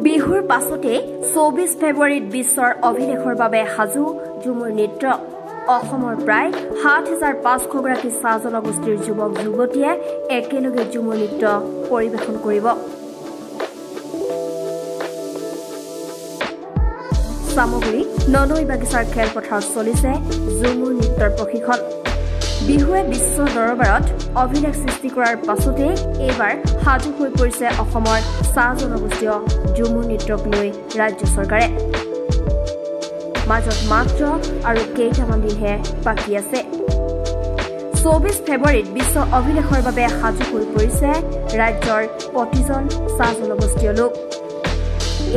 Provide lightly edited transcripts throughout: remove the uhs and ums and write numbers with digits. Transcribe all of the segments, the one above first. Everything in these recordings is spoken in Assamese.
বিহুৰ পাছতে 24 ফেব্ৰুৱাৰীত বিশ্বৰ অভিলেখৰ বাবে সাজু ঝুমুৰ নৃত্য। অসমৰ প্ৰায় ৭,৫০০ গৰাকী চাহ জনগোষ্ঠীৰ যুৱক যুৱতীয়ে একেলগে ঝুমুৰ নৃত্য পৰিৱেশন কৰিব। চামগুৰি ননৈ বাগিচাৰ খেলপথাৰত চলিছে ঝুমুৰ নৃত্যৰ প্ৰশিক্ষণ। বিহুৱে বিশ্ব দৰবাৰত অভিলেখ সৃষ্টি কৰাৰ পাছতে এইবাৰ সাজু হৈ পৰিছে অসমৰ চাহ জনগোষ্ঠীয় ঝুমুৰ নৃত্যক লৈ ৰাজ্য চৰকাৰে। মাজত মাত্ৰ আৰু কেইটামান দিনহে বাকী আছে। 24 ফেব্ৰুৱাৰীত বিশ্ব অভিলেখৰ বাবে সাজু হৈ পৰিছে ৰাজ্যৰ প্ৰতিজন চাহ জনগোষ্ঠীয় লোক।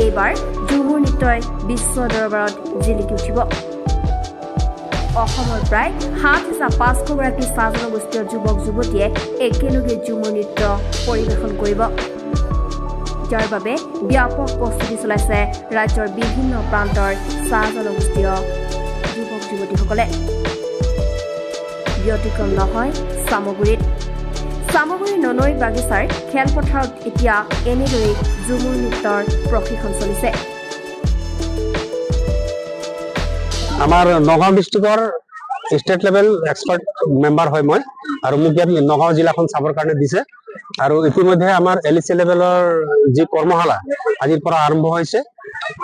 এইবাৰ ঝুমুৰ নৃত্যই বিশ্ব দৰবাৰত জিলিকি উঠিব। অসমৰ প্ৰায় ৭,৫০০ গৰাকী চাহ জনগোষ্ঠীয় যুৱক যুৱতীয়ে একেলগে ঝুমুৰ নৃত্য পৰিৱেশন কৰিব। যাৰ বাবে ব্যাপক প্ৰস্তুতি চলাইছে ৰাজ্যৰ বিভিন্ন প্ৰান্তৰ চাহ জনগোষ্ঠীয় যুৱক যুৱতীসকলে। ব্যতিক্ৰম নহয় চামগুৰিত। চামগুৰি ননৈ বাগিচাৰ খেলপথাৰত এতিয়া এনেদৰেই ঝুমুৰ নৃত্যৰ প্ৰশিক্ষণ চলিছে। আমাৰ নগাঁও ডিষ্ট্ৰিক্টৰ ষ্টেট লেভেল এক্সপাৰ্ট মেম্বাৰ হয় মই, আৰু মোক ইয়াত নগাঁও জিলাখন চাবৰ কাৰণে দিছে। আৰু ইতিমধ্যে আমাৰ LEC লেভেলৰ যি কৰ্মশালা আজিৰ পৰা আৰম্ভ হৈছে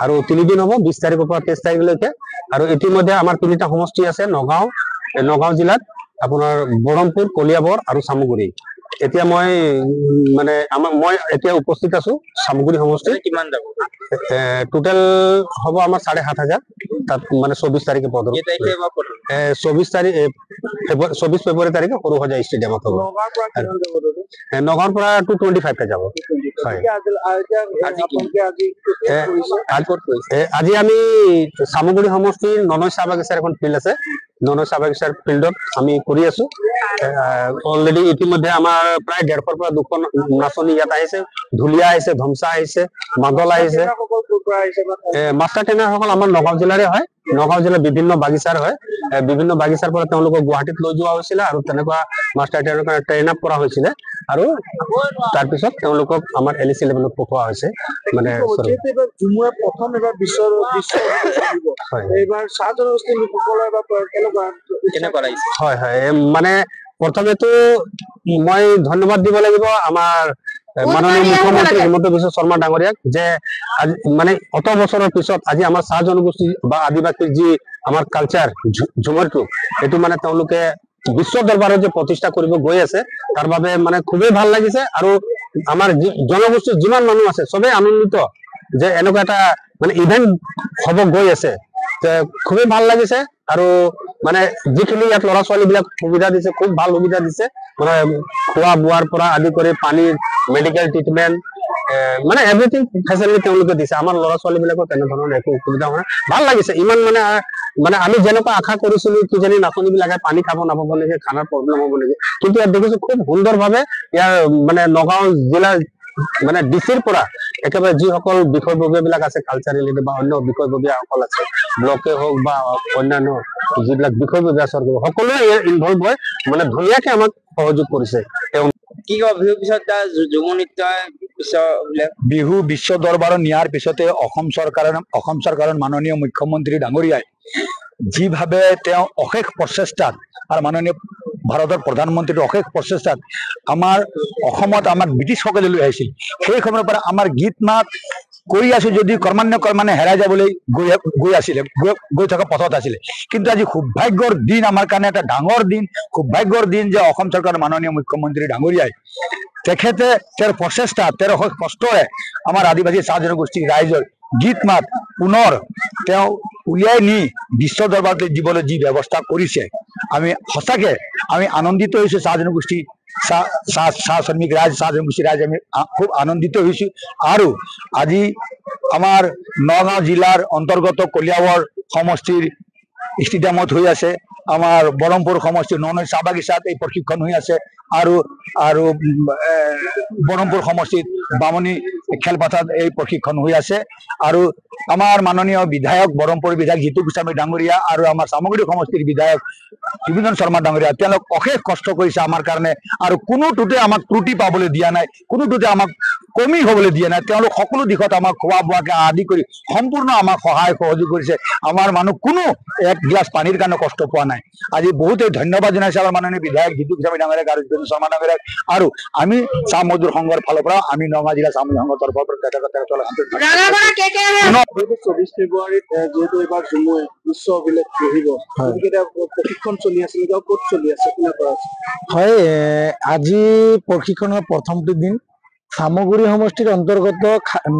আৰু 3 দিন হ'ব, 20 তাৰিখৰ পৰা 23 তাৰিখলৈকে। আৰু ইতিমধ্যে আমাৰ 3টা সমষ্টি আছে নগাঁও জিলাত, আপোনাৰ বৰমপুৰ, কলিয়াবৰ আৰু চামগুৰি। এতিয়া মই মই এতিয়া উপস্থিত আছো চামগুৰি সমষ্টিত। কিমান যাব টোটেল হ'ব আমাৰ 7,500। তাত মানে 24 তাৰিখে পদৰ 24 ফেব্ৰুৱাৰী তাৰিখে সৰুসজাই ষ্টেডিয়ামত হ'ব। নগাঁৱৰ পৰা 225টা যাব। আজি আমি চামগুৰি সমষ্টিৰ ননৈ চাহ বাগিচাৰ এখন ফিল্ড আছে, ননৈ চাহ বাগিচাৰ ফিল্ডত আমি কৰি আছো। অলৰেডি ইতিমধ্যে আমাৰ প্ৰায় 150ৰ পৰা 200 নাচনী ইয়াত আহিছে। ঢুলীয়া আহিছে, ধমচা আহিছে, মাদল আহিছে। মাষ্টাৰ ট্ৰেইনাৰসকল আমাৰ নগাঁও জিলাৰে হয়, নগাঁও জিলাৰ বিভিন্ন বাগিচাৰ হয়। বিভিন্ন বাগিচাৰ পৰা তেওঁলোকক গুৱাহাটীত লৈ যোৱা হৈছিলে আৰু তেনেকুৱা মাষ্টাৰ ট্ৰেইনাৰ ট্ৰেইন আপ কৰা হৈছিলে, আৰু তাৰপিছত তেওঁলোকক আমাৰ LEC লেভেলত পঠোৱা হৈছে। মানে হয় হয়, মানে প্ৰথমেতো মই ধন্যবাদ দিব লাগিব আমাৰ মাননীয় মুখ্যমন্ত্ৰী হিমন্ত বিশ্ব শৰ্মা ডাঙৰীয়াক, যে মানে অত বছৰৰ পিছত আজি আমাৰ চাহ জনগোষ্ঠী বা আদিবাসীৰ যি আমাৰ কালচাৰ ঝুমৰটো, এইটো মানে তেওঁলোকে বিশ্ব দৰবাৰত যে প্ৰতিষ্ঠা কৰিব গৈ আছে, তাৰ বাবে মানে খুবেই ভাল লাগিছে। আৰু আমাৰ জনগোষ্ঠীৰ যিমান মানুহ আছে চবেই আনন্দিত যে এনেকুৱা এটা মানে ইভেন্ট হ'ব গৈ আছে, খুবেই ভাল লাগিছে। আৰু মানে যিখিনি ইয়াত ল'ৰা ছোৱালী বিলাক সুবিধা দিছে, খুব ভাল সুবিধা দিছে। মানে খোৱা বোৱাৰ পৰা আদি কৰি পানীৰ মেডিকেল ট্ৰিটমেন্ট, মানে এভৰিথিং ফেচিলিটি তেওঁলোকে দিছে। আমাৰ ল'ৰা ছোৱালী বিলাকৰ তেনেধৰণৰ একো অসুবিধা হোৱা নাই, ভাল লাগিছে। ইমান মানে আমি যেনেকুৱা আশা কৰিছিলো কিজানি নাচনী বিলাকে পানী খাব নাপাব নেকি, খানাৰ প্ৰব্লেম হ'ব নেকি, কিন্তু ইয়াত দেখিছো খুব সুন্দৰভাৱে ইয়াৰ মানে নগাঁও জিলাৰ মানে ডিচিৰ পৰা একেবাৰে যিসকল বিষয়ববীয়া বিলাক আছে, কালচাৰ ৰিলেটেড বা অন্য বিষয়ববীয়াসকল আছে, ব্লকে হওক বা অন্যান্য যিবিলাক বিষয়ববীয়া আছে, সকলোৱে ইয়াত ইনভলভ হৈ মানে ধুনীয়াকে আমাক সহযোগ কৰিছে। কি কব বিহু পিছত ঝুমুৰ নৃত্য বিহু বিশ্ব দৰবাৰত নিয়াৰ পিছতে অসম চৰকাৰৰ মাননীয় মুখ্যমন্ত্ৰী ডাঙৰীয়াই যিভাৱে তেওঁ অশেষ প্ৰচেষ্টাত আৰু মাননীয় ভাৰতৰ প্ৰধানমন্ত্ৰীৰ অশেষ প্ৰচেষ্টাত আমাৰ অসমত আমাক ব্ৰিটিছসকলে লৈ আহিছিল, সেই সময়ৰ পৰা আমাৰ গীত মাত কৰি আছো যদি ক্ৰমান্বয়ে হেৰাই যাবলৈ গৈ থকা পথত আছিলে। কিন্তু আজি সৌভাগ্যৰ দিন, আমাৰ কাৰণে এটা ডাঙৰ দিন, সৌভাগ্যৰ দিন যে অসম চৰকাৰৰ মাননীয় মুখ্যমন্ত্ৰী ডাঙৰীয়াই তেখেতে তেওঁৰ প্ৰচেষ্টা, তেওঁৰ অশেষ কষ্টৰে আমাৰ আদিবাসী চাহ জনগোষ্ঠীৰ ৰাইজৰ গীত মাত পুনৰ তেওঁ উলিয়াই নি বিশ্ব দৰবাৰত দিবলৈ যি ব্যৱস্থা কৰিছে, আমি সঁচাকে আমি আনন্দিত হৈছো। চাহ জনগোষ্ঠী চাহ শ্ৰমিক ৰাইজ, চাহ জনগোষ্ঠী ৰাইজ আমি খুব আনন্দিত হৈছো। আৰু আজি আমাৰ নগাঁও জিলাৰ অন্তৰ্গত কলিয়াবৰ সমষ্টিৰ ষ্টেডিয়ামত হৈ আছে, আমাৰ বৰমপুৰ সমষ্টিৰ ননৈ চাহ বাগিচাত এই প্ৰশিক্ষণ হৈ আছে, আৰু বৰমপুৰ সমষ্টিত বামুণী খেলপথাৰত এই প্ৰশিক্ষণ হৈ আছে আৰু আমাৰ মাননীয় বিধায়ক বৰমপুৰ বিধায়ক জিতু গোস্বামী ডাঙৰীয়া আৰু আমাৰ সামগ্ৰী সমষ্টিৰ বিধায়ক বিভূষণ শৰ্মা ডাঙৰীয়া তেওঁলোক অশেষ কষ্ট কৰিছে আমাৰ কাৰণে আৰু কোনোটোতে আমাক ত্ৰুটি পাবলৈ দিয়া নাই কোনোটোতে আমাক কমি হ'বলৈ দিয়া নাই তেওঁলোক সকলো দিশত আমাক খোৱা বোৱাকে আদি কৰি সম্পূৰ্ণ আমাক সহায় সহযোগ কৰিছে আমাৰ মানুহ কোনো এক গিলাচ পানীৰ কাৰণে কষ্ট পোৱা নাই আজি বহুতে ধন্যবাদ জনাইছে আমাৰ মাননীয় বিধায়ক জিতু গোস্বামী ডাঙৰীয়াক আৰু বিভূষণ শৰ্মা ডাঙৰীয়াক আৰু আমি চাহ মজদুৰ সংঘৰ ফালৰ পৰা আমি নগাঁও জিলা চাহ মজদুৰ সংঘৰ তৰফৰ পৰা চৌবিশ ফেব্ৰুৱাৰীত যেহেতু এবাৰ জুমুৱে বিশ্ব অভিলেখ গঢ়িব প্ৰশিক্ষণ চলি আছিল ক'ত চলি আছে হয় আজি প্ৰশিক্ষণৰ প্ৰথমটো দিন সামগুৰি সমষ্টিৰ অন্তৰ্গত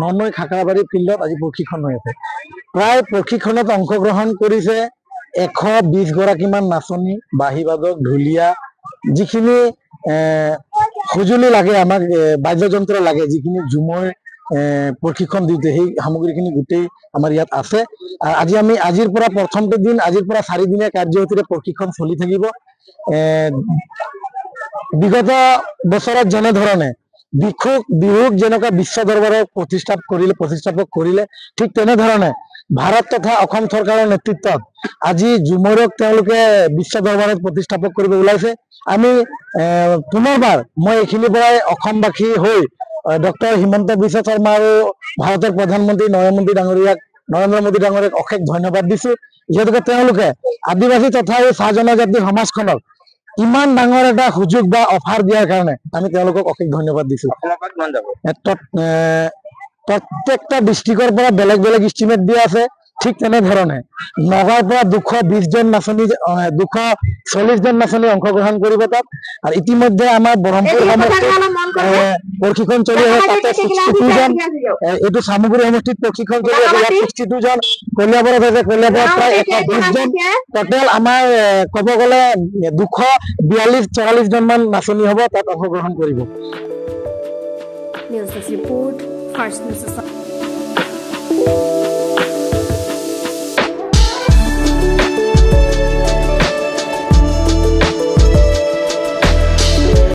ননৈ খাকৰাবাৰী ফিল্ডত আজি প্ৰশিক্ষণ হৈ আছে প্ৰায় প্ৰশিক্ষণত অংশগ্ৰহণ কৰিছে 120 গৰাকীমান নাচনী বাঁহী বাদক ঢুলীয়া যিখিনি সঁজুলি লাগে আমাক বাদ্যযন্ত্ৰ লাগে যিখিনি ঝুমৰ প্ৰশিক্ষণ দিওঁতে সেই সামগ্ৰীখিনি গোটেই আমাৰ ইয়াত আছে আজিৰ পৰা প্ৰথমটো দিন আজিৰ পৰা 4 দিনীয়া কাৰ্যসূচীৰে প্ৰশিক্ষণ চলি থাকিব বিগত বছৰত যেনে ধৰণে বিহুক যেনেকুৱা বিশ্ব দৰবাৰত প্ৰতিষ্ঠাপক কৰিলে ঠিক তেনেধৰণে ভাৰত তথা অসম চৰকাৰৰ নেতৃত্বত আজি ঝুমৰক তেওঁলোকে বিশ্ব দৰবাৰত প্ৰতিষ্ঠাপক কৰিব ওলাইছে আমি পুনৰবাৰ মই এইখিনিৰ পৰাই অসমবাসী হৈ ডক্টৰ হিমন্ত বিশ্ব শৰ্মা আৰু ভাৰতৰ প্ৰধানমন্ত্ৰী নৰেন্দ্ৰ মোদী ডাঙৰীয়াক অশেষ ধন্যবাদ দিছো যিহেতুকে তেওঁলোকে আদিবাসী তথা চাহ জনজাতি সমাজখনক ইমান ডাঙৰ এটা সুযোগ বা অফাৰ দিয়াৰ কাৰণে আমি তেওঁলোকক অশেষ ধন্যবাদ দিছো প্ৰত্যেকটা ডিষ্ট্ৰিক্টৰ পৰা বেলেগ বেলেগ ইষ্টিমেট দিয়া আছে ঠিক তেনেধৰণে নগাঁৱৰ পৰা 220 জন নাচনী 240 জন নাচনী অংশগ্ৰহণ কৰিব তাত আৰু ইতিমধ্যে আমাৰ বৰমপুৰ সমষ্টিত প্ৰশিক্ষণ চলি আছে তাতে 62 জন এইটো সামগ্ৰী সমষ্টিত প্ৰশিক্ষণ চলি আছে ইয়াত 62 জন কলিয়াবৰত আছে কলিয়াবৰত প্ৰায় 120 জন টোটেল আমাৰ ক'ব গ'লে 242-44 জন মান নাচনী হ'ব তাত অংশগ্ৰহণ কৰিব নিউজ ৰিপৰ্ট ফাৰ্ষ্ট নিউজ